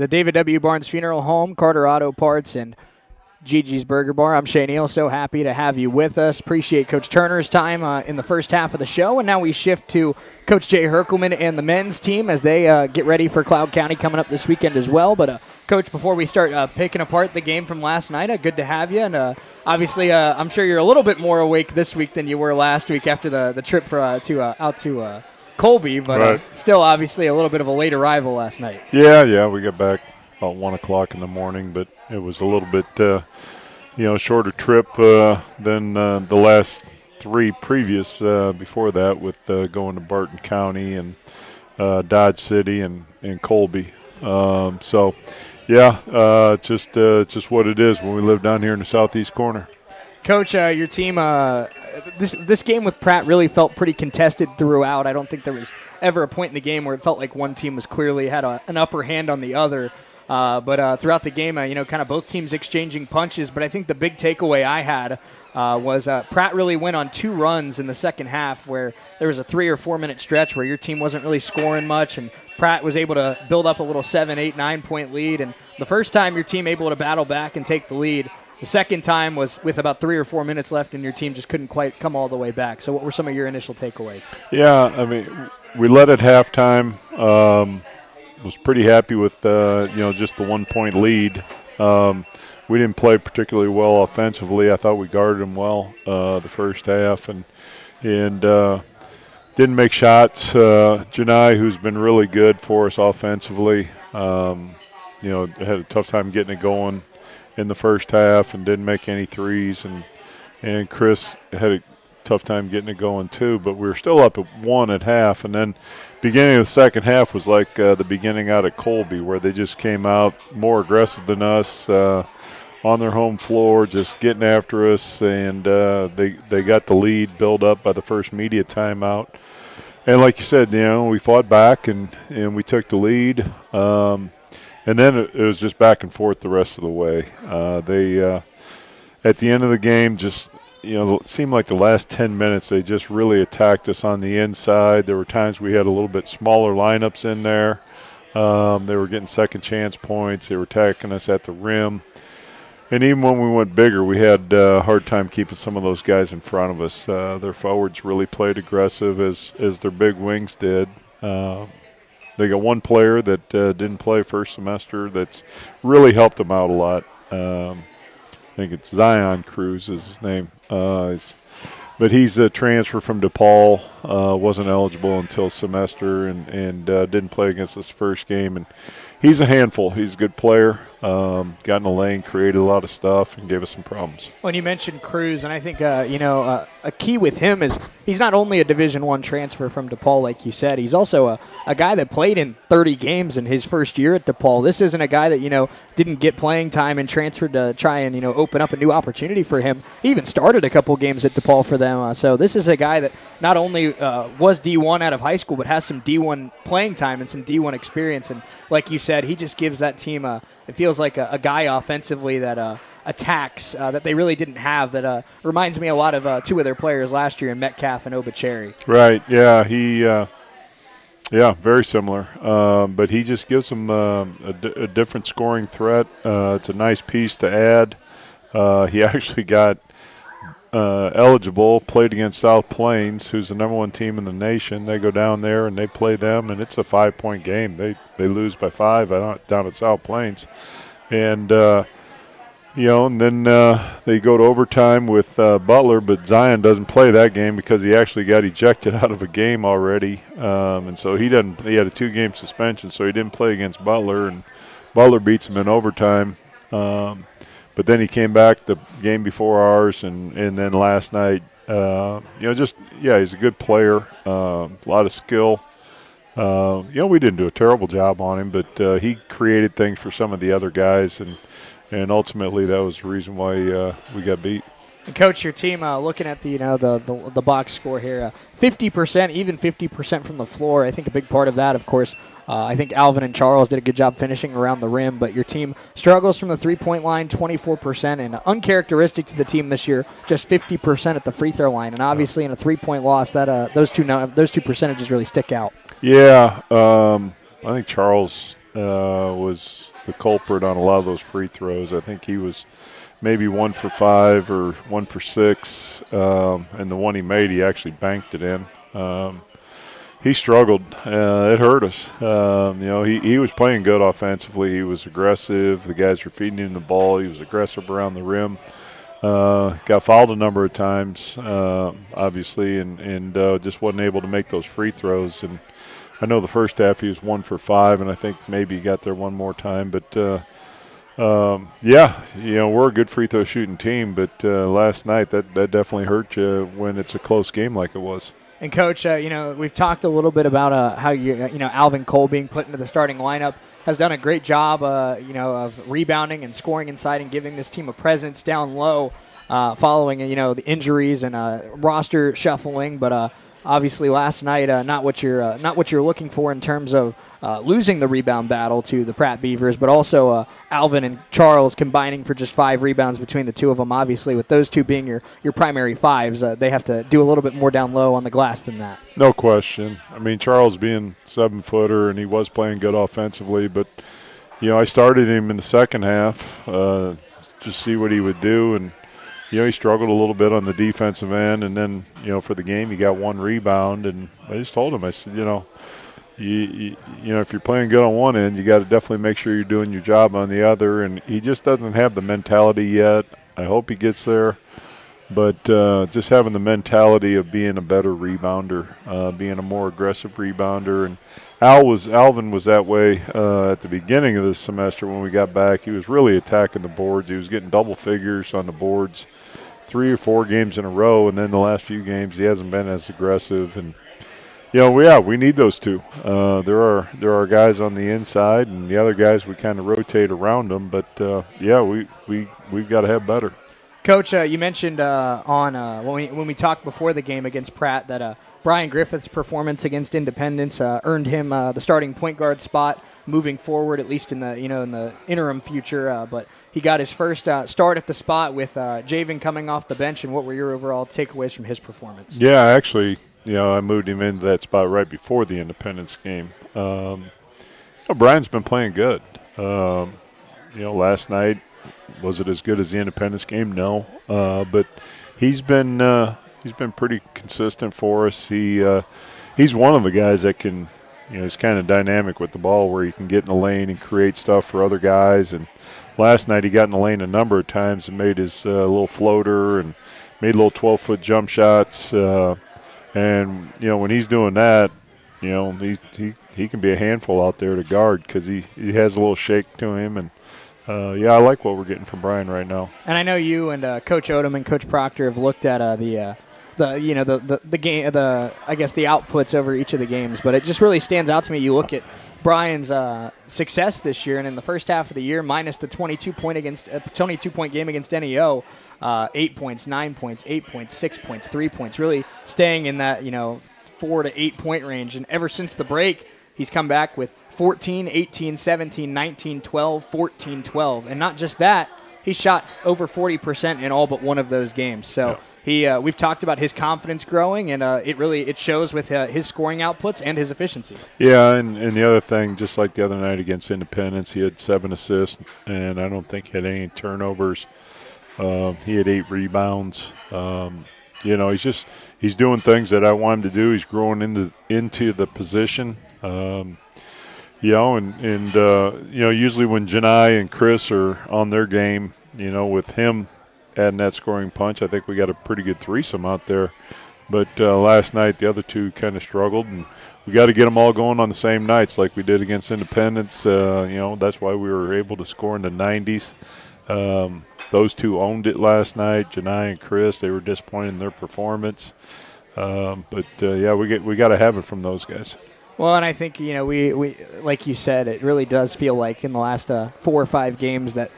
[SPEAKER 2] the David W. Barnes Funeral Home, Carter Auto Parts, and Gigi's Burger Bar. I'm Shane Neal. So happy to have you with us. Appreciate Coach Turner's time in the first half of the show. And now we shift to Coach Jay Herkelman and the men's team as they get ready for Cloud County coming up this weekend as well. But, Coach, before we start picking apart the game from last night, good to have you. And obviously, I'm sure you're a little bit more awake this week than you were last week after the trip out to Colby. But
[SPEAKER 3] right.
[SPEAKER 2] Still, obviously, a little bit of a late arrival last night.
[SPEAKER 3] Yeah, we got back about 1 o'clock in the morning, but it was a little bit, shorter trip than the last three previous before that with going to Barton County and Dodge City and Colby. Just what it is when we live down here in the southeast corner.
[SPEAKER 2] Coach, your team, this game with Pratt really felt pretty contested throughout. I don't think there was ever a point in the game where it felt like one team was clearly had an upper hand on the other. But throughout the game, kind of both teams exchanging punches. But I think the big takeaway I had was Pratt really went on 2 runs in the second half where there was a 3 or 4 minute stretch where your team wasn't really scoring much, and Pratt was able to build up a little 7, 8, 9 point lead. And the first time your team able to battle back and take the lead. The second time was with about 3 or 4 minutes left, and your team just couldn't quite come all the way back. So what were some of your initial takeaways?
[SPEAKER 3] Yeah, I mean, we led at halftime. Was pretty happy with just the 1 point lead. We didn't play particularly well offensively. I thought we guarded them well the first half, and didn't make shots. Janai, who's been really good for us offensively, had a tough time getting it going in the first half and didn't make any threes, and Chris had a tough time getting it going too, but we were still up at 1 at half, and then beginning of the second half was like the beginning out at Colby, where they just came out more aggressive than us on their home floor, just getting after us, and they got the lead built up by the first media timeout. And like you said, we fought back and we took the lead. And then it was just back and forth the rest of the way. They at the end of the game, just it seemed like the last 10 minutes they just really attacked us on the inside. There were times we had a little bit smaller lineups in there. They were getting second chance points. They were attacking us at the rim. And even when we went bigger, we had a hard time keeping some of those guys in front of us. Their forwards really played aggressive as their big wings did. They got one player that didn't play first semester that's really helped them out a lot. I think it's Zion Cruz is his name. But he's a transfer from DePaul, wasn't eligible until semester and didn't play against us first game. And he's a handful. He's a good player. Got in the lane, created a lot of stuff, and gave us some problems.
[SPEAKER 2] When you mentioned Cruz, and I think a key with him is he's not only a Division I transfer from DePaul, like you said. He's also a guy that played in 30 games in his first year at DePaul. This isn't a guy that didn't get playing time and transferred to try and open up a new opportunity for him. He even started a couple games at DePaul for them. So this is a guy that not only was D1 out of high school, but has some D1 playing time and some D1 experience. And like you said, he just gives that team it feels like a guy offensively that attacks that they really didn't have. That reminds me a lot of 2 of their players last year in Metcalf and Obucheri.
[SPEAKER 3] Right. Yeah. He. Very similar. But he just gives them a different scoring threat. It's a nice piece to add. He actually got eligible, played against South Plains, who's the number 1 team in the nation. They go down there and they play them, and it's a 5-point game. They lose by 5 down at South Plains. And, and then they go to overtime with Butler, but Zion doesn't play that game because he actually got ejected out of a game already. And so he had a 2-game suspension, so he didn't play against Butler, and Butler beats him in overtime. But then he came back the game before ours, and then last night, he's a good player, a lot of skill. We didn't do a terrible job on him, but he created things for some of the other guys, and ultimately that was the reason why we got beat.
[SPEAKER 2] And Coach, your team looking at the box score here, 50%, even 50% from the floor. I think a big part of that, of course. I think Alvin and Charles did a good job finishing around the rim, but your team struggles from the three-point line, 24%, and uncharacteristic to the team this year, just 50% at the free throw line. And obviously, in a three-point loss, that those two percentages really stick out.
[SPEAKER 3] Yeah, I think Charles was the culprit on a lot of those free throws. I think he was maybe 1 for 5 or 1 for 6, and the one he made, he actually banked it in. He struggled. It hurt us. He was playing good offensively. He was aggressive. The guys were feeding him the ball. He was aggressive around the rim. Got fouled a number of times, obviously, and just wasn't able to make those free throws. And I know the first half he was 1 for 5, and I think maybe he got there one more time. But, we're a good free throw shooting team. But last night that definitely hurt you when it's a close game like it was.
[SPEAKER 2] And Coach, we've talked a little bit about how Alvin Cole being put into the starting lineup has done a great job, of rebounding and scoring inside and giving this team a presence down low. following the injuries and roster shuffling. But obviously last night, not what you're looking for in terms of losing the rebound battle to the Pratt Beavers, but also Alvin and Charles combining for just 5 rebounds between the two of them. Obviously, with those two being your primary fives, they have to do a little bit more down low on the glass than that.
[SPEAKER 3] No question. I mean, Charles being 7-footer, and he was playing good offensively, but I started him in the second half just see what he would do, and he struggled a little bit on the defensive end, and then for the game he got 1 rebound, and I just told him, I said, if you're playing good on one end, you got to definitely make sure you're doing your job on the other, and he just doesn't have the mentality yet. I hope he gets there, but just having the mentality of being a better rebounder, being a more aggressive rebounder, and Alvin was that way at the beginning of this semester when we got back. He was really attacking the boards. He was getting double figures on the boards 3 or 4 games in a row, and then the last few games he hasn't been as aggressive. And we need those two. There are guys on the inside, and the other guys we kind of rotate around them. But we've got to have better.
[SPEAKER 2] Coach, you mentioned when we talked before the game against Pratt that Brian Griffith's performance against Independence earned him the starting point guard spot moving forward, at least in the in the interim future. But he got his first start at the spot with Javen coming off the bench. And what were your overall takeaways from his performance?
[SPEAKER 3] Yeah, actually, I moved him into that spot right before the Independence game. Brian's been playing good. Last night, was it as good as the Independence game? No, but he's been pretty consistent for us. He's one of the guys that can, he's kind of dynamic with the ball, where he can get in the lane and create stuff for other guys. And last night he got in the lane a number of times and made his little floater and made little 12-foot jump shots. And when he's doing that, he can be a handful out there to guard, because he has a little shake to him. And I like what we're getting from Brian right now.
[SPEAKER 2] And I know you and Coach Odom and Coach Proctor have looked at the game, I guess the outputs over each of the games, but it just really stands out to me. You look at Brian's success this year, and in the first half of the year, minus the 22-point game against NEO, 8 points, 9 points, 8 points, 6 points, 3 points, really staying in that 4 to 8 point range. And ever since the break, he's come back with 14, 18, 17, 19, 12, 14, 12. And not just that, he shot over 40% in all but one of those games. So we've talked about his confidence growing, and it shows with his scoring outputs and his efficiency.
[SPEAKER 3] Yeah, and the other thing, just like the other night against Independence, he had 7 assists, and I don't think he had any turnovers. He had 8 rebounds. He's doing things that I want him to do. He's growing into the position. Usually when Janai and Chris are on their game, with him adding that scoring punch, I think we got a pretty good threesome out there. But last night, the other two kind of struggled, and we got to get them all going on the same nights like we did against Independence. That's why we were able to score in the 90s. Those two owned it last night, Janai and Chris. They were disappointed in their performance. We got to have it from those guys.
[SPEAKER 2] Well, and I think, we like you said, it really does feel like in the last 4 or 5 games that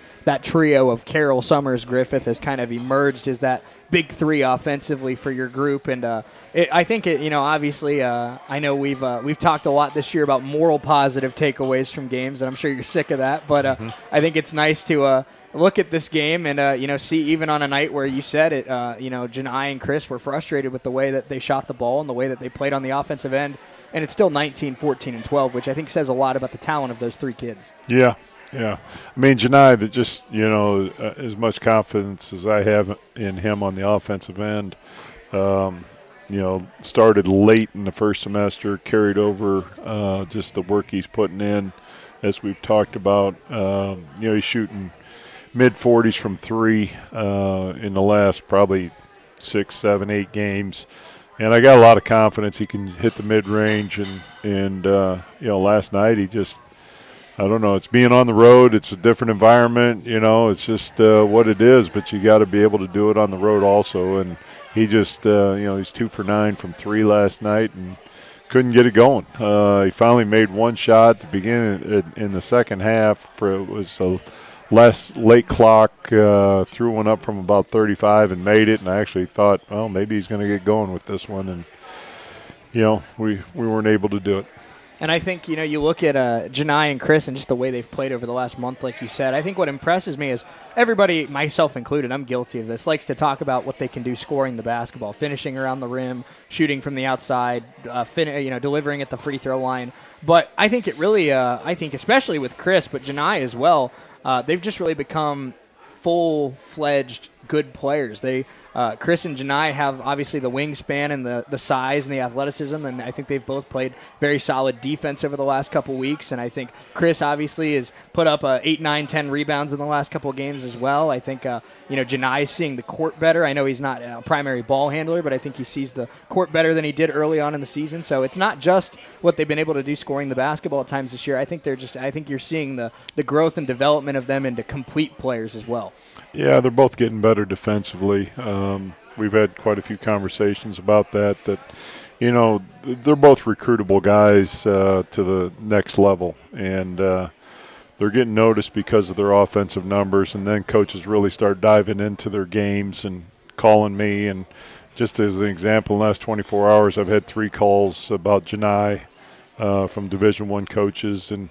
[SPEAKER 2] trio of Carroll, Summers, Griffith has kind of emerged as that big 3 offensively for your group. And obviously, I know we've talked a lot this year about moral positive takeaways from games, and I'm sure you're sick of that. But I think it's nice to look at this game and see, even on a night where you said it, Janai and Chris were frustrated with the way that they shot the ball and the way that they played on the offensive end. And it's still 19, 14, and 12, which I think says a lot about the talent of those 3 kids.
[SPEAKER 3] Yeah. I mean, Janai, that just, as much confidence as I have in him on the offensive end, started late in the first semester, carried over just the work he's putting in, as we've talked about. He's shooting mid-40s from 3 in the last probably 6, 7, 8 games. And I got a lot of confidence he can hit the mid-range. And last night he just, I don't know, it's being on the road. It's a different environment. It's just what it is. But you got to be able to do it on the road also. And he just, he's 2 for 9 from 3 last night and couldn't get it going. He finally made one shot at the beginning in the second half. It was a late clock, threw one up from about 35 and made it, and I actually thought, well, maybe he's going to get going with this one, and we weren't able to do it.
[SPEAKER 2] And I think, you look at Janai and Chris and just the way they've played over the last month, like you said. I think what impresses me is everybody, myself included, I'm guilty of this, likes to talk about what they can do scoring the basketball, finishing around the rim, shooting from the outside, delivering at the free throw line. But I think it really, I think especially with Chris, but Janai as well, they've just really become full-fledged good players. Chris and Janai have obviously the wingspan and the size and the athleticism, and I think they've both played very solid defense over the last couple weeks. And I think Chris obviously has put up 8, 9, 10 rebounds in the last couple of games as well. I think Janai is seeing the court better. I know he's not a primary ball handler, but I think he sees the court better than he did early on in the season. So it's not just what they've been able to do scoring the basketball at times this year. I think you're seeing the growth and development of them into complete players as well.
[SPEAKER 3] Yeah, they're both getting better defensively. We've had quite a few conversations about that, they're both recruitable guys to the next level, and they're getting noticed because of their offensive numbers, and then coaches really start diving into their games and calling me. And just as an example, in the last 24 hours, I've had 3 calls about Janai from Division I coaches, and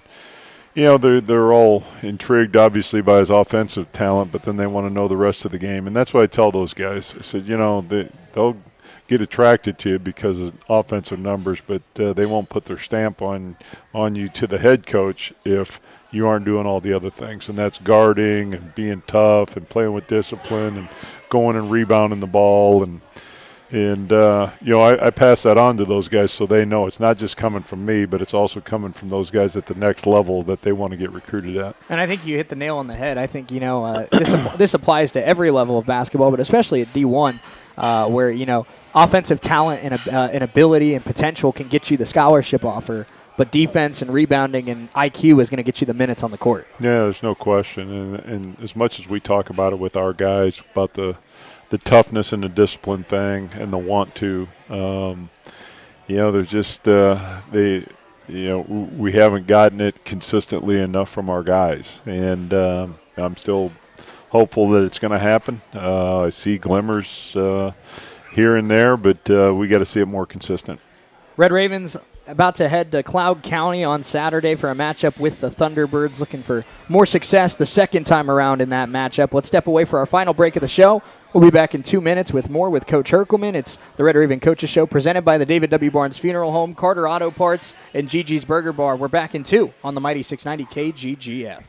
[SPEAKER 3] they're all intrigued, obviously, by his offensive talent, but then they want to know the rest of the game. And that's what I tell those guys. I said, they'll get attracted to you because of offensive numbers, but they won't put their stamp on you to the head coach if you aren't doing all the other things. And that's guarding and being tough and playing with discipline and going and rebounding the ball. And I pass that on to those guys so they know it's not just coming from me, but it's also coming from those guys at the next level that they want to get recruited at.
[SPEAKER 2] And I think you hit the nail on the head. I think, this applies to every level of basketball, but especially at D1, where, offensive talent and ability and potential can get you the scholarship offer, but defense and rebounding and IQ is going to get you the minutes on the court.
[SPEAKER 3] Yeah, there's no question. And as much as we talk about it with our guys, about the toughness and the discipline thing and the want to, they're just we haven't gotten it consistently enough from our guys, and I'm still hopeful that it's going to happen. I see glimmers here and there, but we got to see it more consistent.
[SPEAKER 2] Red Ravens about to head to Cloud County on Saturday for a matchup with the Thunderbirds, looking for more success the second time around in that matchup. Let's step away for our final break of the show. We'll be back in 2 minutes with more with Coach Herkelman. It's the Red Raven Coaches Show presented by the David W. Barnes Funeral Home, Carter Auto Parts, and Gigi's Burger Bar. We're back in 2 on the Mighty 690 KGGF.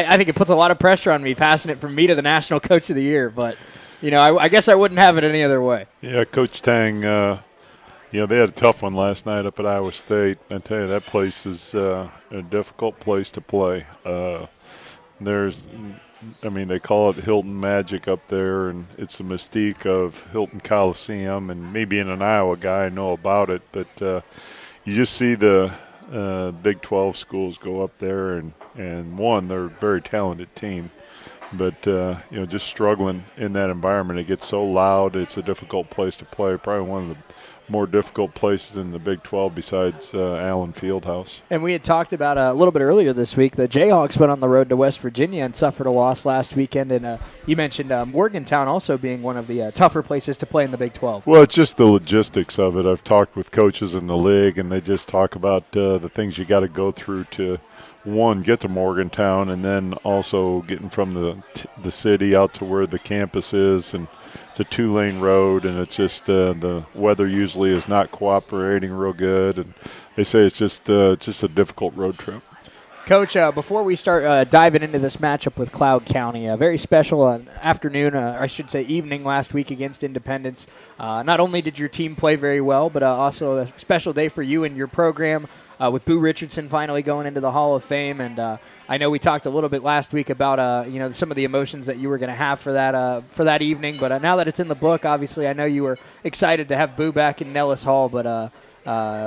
[SPEAKER 2] I think it puts a lot of pressure on me passing it from me to the National Coach of the Year. But, I guess I wouldn't have it any other way.
[SPEAKER 3] Yeah, Coach Tang, they had a tough one last night up at Iowa State. I tell you, that place is a difficult place to play. They call it Hilton Magic up there, and it's the mystique of Hilton Coliseum. And me being an Iowa guy, I know about it. But you just see the Big 12 schools go up there, and one, they're a very talented team. But, just struggling in that environment. It gets so loud. It's a difficult place to play, probably one of the more difficult places in the Big 12 besides Allen Fieldhouse.
[SPEAKER 2] And we had talked about a little bit earlier this week, the Jayhawks went on the road to West Virginia and suffered a loss last weekend. And you mentioned Morgantown also being one of the tougher places to play in the Big 12.
[SPEAKER 3] Well, it's just the logistics of it. I've talked with coaches in the league, and they just talk about the things you got to go through to, one, get to Morgantown, and then also getting from the city out to where the campus is. And it's a 2-lane road, and it's just the weather usually is not cooperating real good, and they say it's just a difficult road trip.
[SPEAKER 2] Coach, before we start diving into this matchup with Cloud County, a very special afternoon, I should say evening last week against Independence. Not only did your team play very well, but also a special day for you and your program with Boo Richardson finally going into the Hall of Fame. And I know we talked a little bit last week about some of the emotions that you were going to have for that evening. But now that it's in the book, obviously I know you were excited to have Boo back in Nellis Hall. But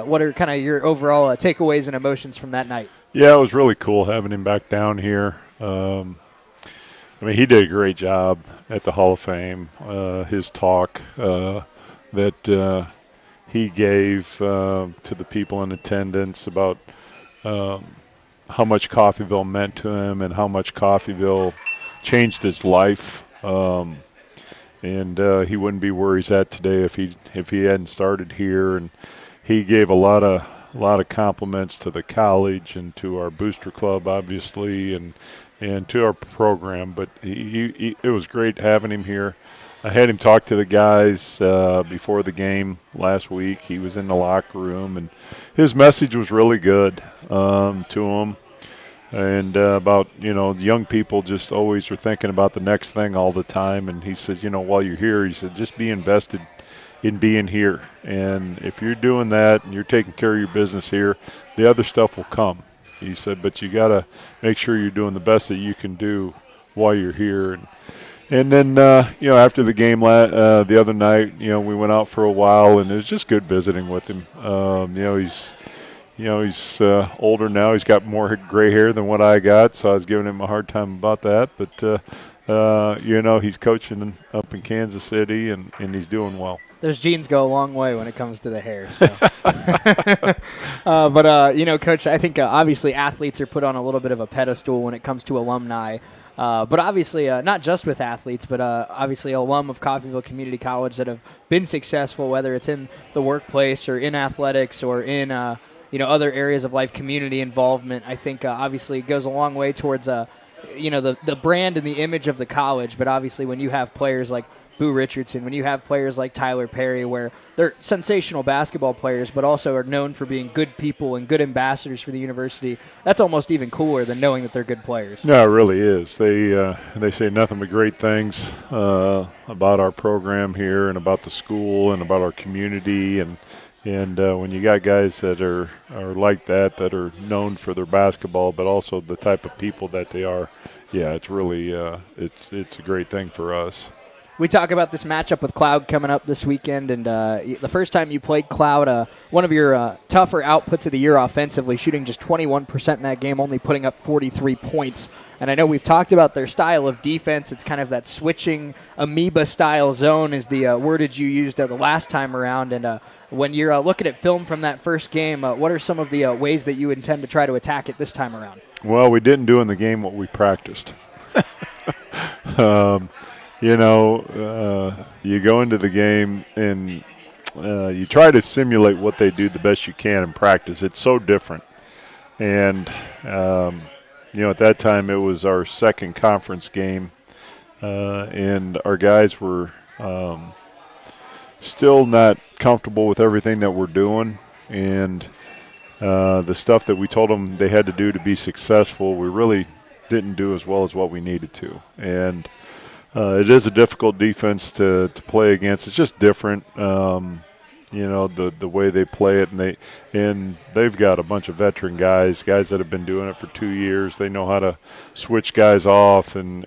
[SPEAKER 2] what are kind of your overall takeaways and emotions from that night?
[SPEAKER 3] Yeah, it was really cool having him back down here. He did a great job at the Hall of Fame. His talk that he gave to the people in attendance about how much Coffeyville meant to him and how much Coffeyville changed his life. And he wouldn't be where he's at today if he hadn't started here. And he gave a lot of compliments to the college and to our booster club, obviously, and to our program. But it was great having him here. I had him talk to the guys before the game last week. He was in the locker room, and his message was really good to them. And about, young people just always are thinking about the next thing all the time. And he says, while you're here, he said, just be invested in being here. And if you're doing that and you're taking care of your business here, the other stuff will come. He said, but you got to make sure you're doing the best that you can do while you're here. And then, after the game the other night, we went out for a while, and it was just good visiting with him. He's older now. He's got more gray hair than what I got, so I was giving him a hard time about that. But, he's coaching up in Kansas City, and he's doing well.
[SPEAKER 2] Those genes go a long way when it comes to the hair. So. But Coach, I think obviously athletes are put on a little bit of a pedestal when it comes to alumni. But obviously, not just with athletes, but obviously alum of Coffeyville Community College that have been successful, whether it's in the workplace or in athletics or in other areas of life, community involvement. I think obviously it goes a long way towards the brand and the image of the college. But obviously, when you have players like Boo Richardson, when you have players like Tyler Perry, where they're sensational basketball players, but also are known for being good people and good ambassadors for the university, that's almost even cooler than knowing that they're good players.
[SPEAKER 3] No, it really is. They say nothing but great things about our program here and about the school and about our community. And when you got guys that are like that are known for their basketball, but also the type of people that they are, yeah, it's really it's a great thing for us.
[SPEAKER 2] We talk about this matchup with Cloud coming up this weekend, and the first time you played Cloud, one of your tougher outputs of the year offensively, shooting just 21% in that game, only putting up 43 points. And I know we've talked about their style of defense. It's kind of that switching amoeba-style zone is the wordage you used the last time around. And when you're looking at film from that first game, what are some of the ways that you intend to try to attack it this time around?
[SPEAKER 3] Well, we didn't do in the game what we practiced. You go into the game and you try to simulate what they do the best you can in practice. It's so different. And, at that time it was our second conference game, and our guys were still not comfortable with everything that we're doing. And the stuff that we told them they had to do to be successful, we really didn't do as well as what we needed to. And it is a difficult defense to play against. It's just different, the way they play it, and they've got a bunch of veteran guys that have been doing it for 2 years. They know how to switch guys off and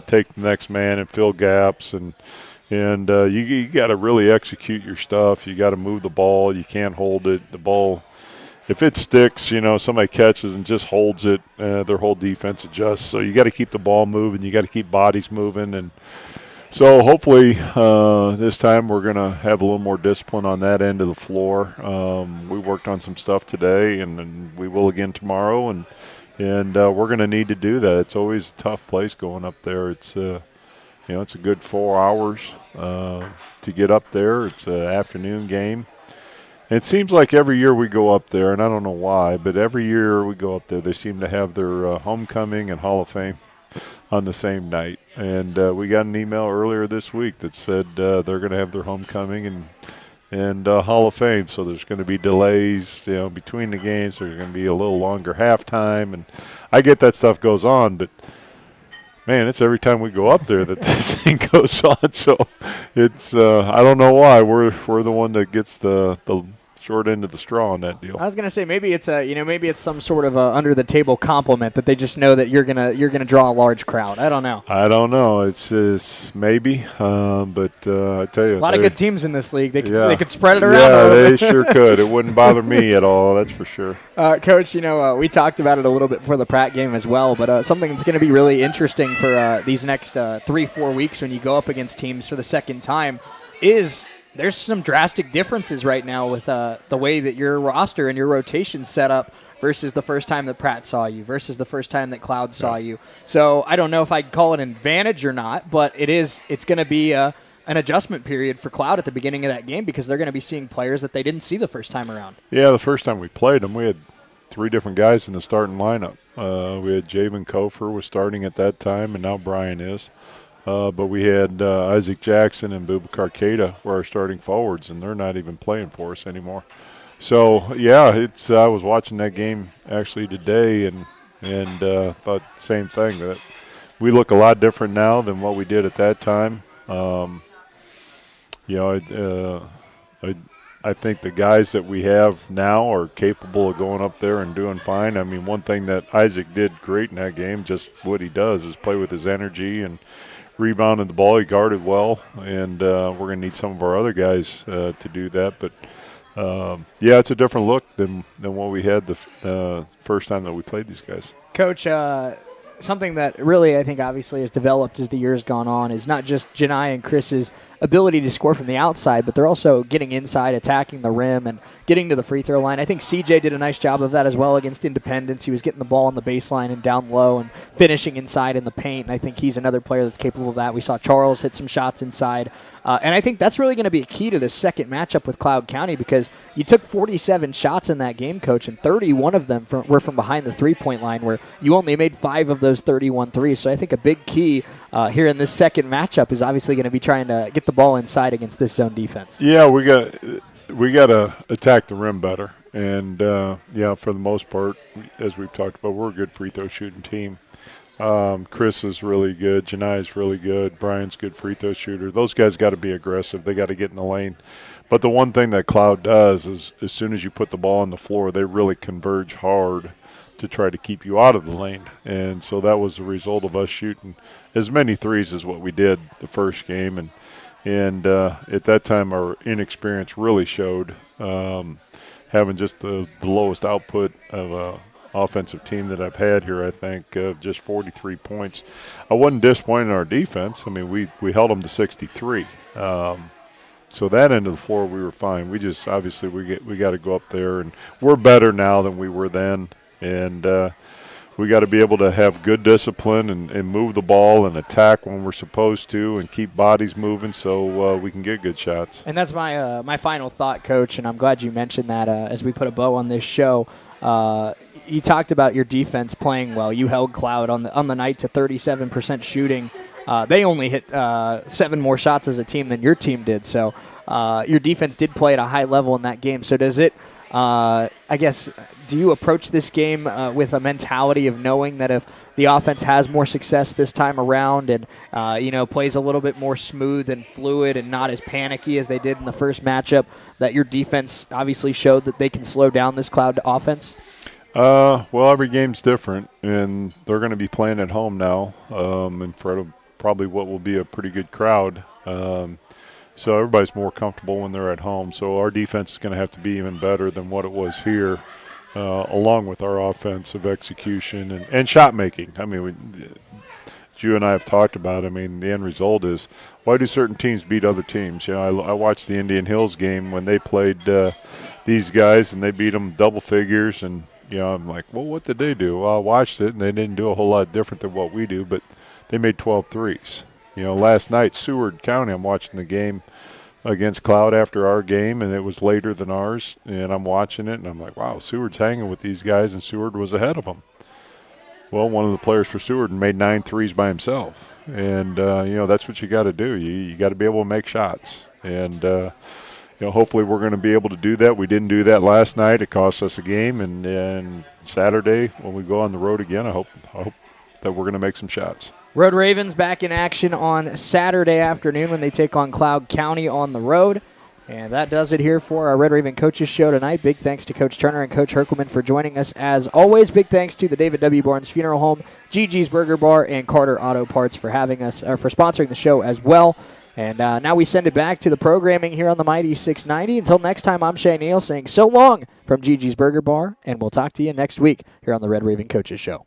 [SPEAKER 3] take the next man and fill gaps, and you got to really execute your stuff. You got to move the ball. You can't hold it. The ball, if it sticks, somebody catches and just holds it, their whole defense adjusts. So you got to keep the ball moving. You got to keep bodies moving, and so hopefully this time we're going to have a little more discipline on that end of the floor. We worked on some stuff today, and we will again tomorrow, and we're going to need to do that. It's always a tough place going up there. It's it's a good 4 hours to get up there. It's an afternoon game. It seems like every year we go up there, and I don't know why, but every year we go up there, they seem to have their homecoming and Hall of Fame on the same night. And we got an email earlier this week that said they're going to have their homecoming and Hall of Fame. So there's going to be delays, between the games. There's going to be a little longer halftime, and I get that stuff goes on, but man, it's every time we go up there that this thing goes on. So it's I don't know why we're the one that gets the short end of the straw on that deal.
[SPEAKER 2] I was gonna say maybe it's some sort of a under the table compliment that they just know that you're gonna draw a large crowd. I don't know.
[SPEAKER 3] It's maybe, but I tell you,
[SPEAKER 2] a lot of good teams in this league. They could spread it around.
[SPEAKER 3] Yeah, they sure could. It wouldn't bother me at all. That's for sure.
[SPEAKER 2] Coach, we talked about it a little bit before the Pratt game as well, but something that's going to be really interesting for these next 3-4 weeks when you go up against teams for the second time is there's some drastic differences right now with the way that your roster and your rotation set up versus the first time that Pratt saw you, versus the first time that Cloud saw you. So I don't know if I'd call it an advantage or not, but it's going to be an adjustment period for Cloud at the beginning of that game because they're going to be seeing players that they didn't see the first time around.
[SPEAKER 3] Yeah, the first time we played them, we had 3 different guys in the starting lineup. We had Javen Kofer was starting at that time, and now Brian is. But we had Isaac Jackson and Boubacar Keita were our starting forwards, and they're not even playing for us anymore. So, yeah, I was watching that game actually today, and about the same thing. That we look a lot different now than what we did at that time. I think the guys that we have now are capable of going up there and doing fine. I mean, one thing that Isaac did great in that game, just what he does, is play with his energy and rebounded the ball. He guarded well, and we're going to need some of our other guys to do that. But, it's a different look than what we had the first time that we played these guys.
[SPEAKER 2] Coach, something that really I think obviously has developed as the years gone on is not just Janai and Chris's ability to score from the outside, but they're also getting inside, attacking the rim, and getting to the free throw line. I think CJ did a nice job of that as well against Independence. He was getting the ball on the baseline and down low and finishing inside in the paint, and I think he's another player that's capable of that. We saw Charles hit some shots inside, and I think that's really going to be a key to this second matchup with Cloud County because you took 47 shots in that game, Coach, and 31 of them were from behind the three-point line where you only made 5 of those 31 threes. So I think a big key here in this second matchup is obviously going to be trying to get the ball inside against this zone defense.
[SPEAKER 3] Yeah, we got to attack the rim better, and for the most part, as we've talked about, we're a good free throw shooting team. Chris is really good, Janai is really good, Brian's a good free throw shooter. Those guys got to be aggressive. They got to get in the lane. But the one thing that Cloud does is as soon as you put the ball on the floor, they really converge hard to try to keep you out of the lane. And so that was the result of us shooting as many threes as what we did the first game. And at that time, our inexperience really showed, having just the lowest output of an offensive team that I've had here, I think, of just 43 points. I wasn't disappointed in our defense. I mean, we held them to 63. So that end of the floor, we were fine. We just, obviously, we got to go up there, and we're better now than we were then. And we got to be able to have good discipline and move the ball and attack when we're supposed to and keep bodies moving so we can get good shots. And
[SPEAKER 2] that's my final thought, Coach, and I'm glad you mentioned that as we put a bow on this show. You talked about your defense playing well. You held Cloud on the night to 37% shooting. They only hit 7 more shots as a team than your team did. So your defense did play at a high level in that game. So does it, I guess, do you approach this game with a mentality of knowing that if the offense has more success this time around and, plays a little bit more smooth and fluid and not as panicky as they did in the first matchup, that your defense obviously showed that they can slow down this Cloud offense?
[SPEAKER 3] Well, every game's different, and they're going to be playing at home now in front of probably what will be a pretty good crowd. So everybody's more comfortable when they're at home. So our defense is going to have to be even better than what it was here, along with our offensive execution and shot making. I mean, you and I have talked about, the end result is, why do certain teams beat other teams? I watched the Indian Hills game when they played these guys, and they beat them double figures, and I'm like, well, what did they do? Well, I watched it, and they didn't do a whole lot different than what we do, but they made 12 threes. Last night, Seward County, I'm watching the game against Cloud after our game, and it was later than ours, and I'm watching it, and I'm like, wow, Seward's hanging with these guys, and Seward was ahead of them. Well, one of the players for Seward made 9 threes by himself, and, that's what you got to do. You got to be able to make shots, and, hopefully we're going to be able to do that. We didn't do that last night. It cost us a game, and Saturday when we go on the road again, I hope that we're going to make some shots.
[SPEAKER 2] Road Ravens back in action on Saturday afternoon when they take on Cloud County on the road. And that does it here for our Red Raven Coaches Show tonight. Big thanks to Coach Turner and Coach Herkelman for joining us as always. Big thanks to the David W. Barnes Funeral Home, Gigi's Burger Bar, and Carter Auto Parts for having us, or for sponsoring the show as well. And now we send it back to the programming here on the Mighty 690. Until next time, I'm Shay Neal saying so long from Gigi's Burger Bar, and we'll talk to you next week here on the Red Raven Coaches Show.